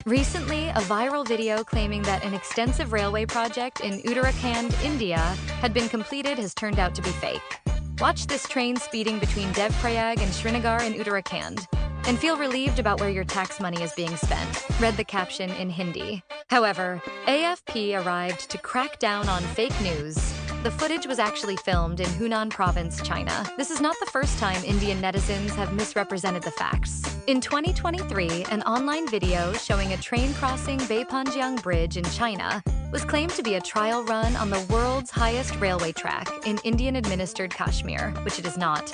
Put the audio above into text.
Recently, a viral video claiming that an extensive railway project in Uttarakhand, India, had been completed has turned out to be fake. Watch this train speeding between Devprayag and Srinagar in Uttarakhand, and feel relieved about where your tax money is being spent. Read the caption in Hindi. However, AFP arrived to crack down on fake news. The footage was actually filmed in Hunan Province, China. This is not the first time Indian netizens have misrepresented the facts. In 2023, an online video showing a train crossing Beipanjiang Bridge in China was claimed to be a trial run on the world's highest railway track in Indian-administered Kashmir, which it is not.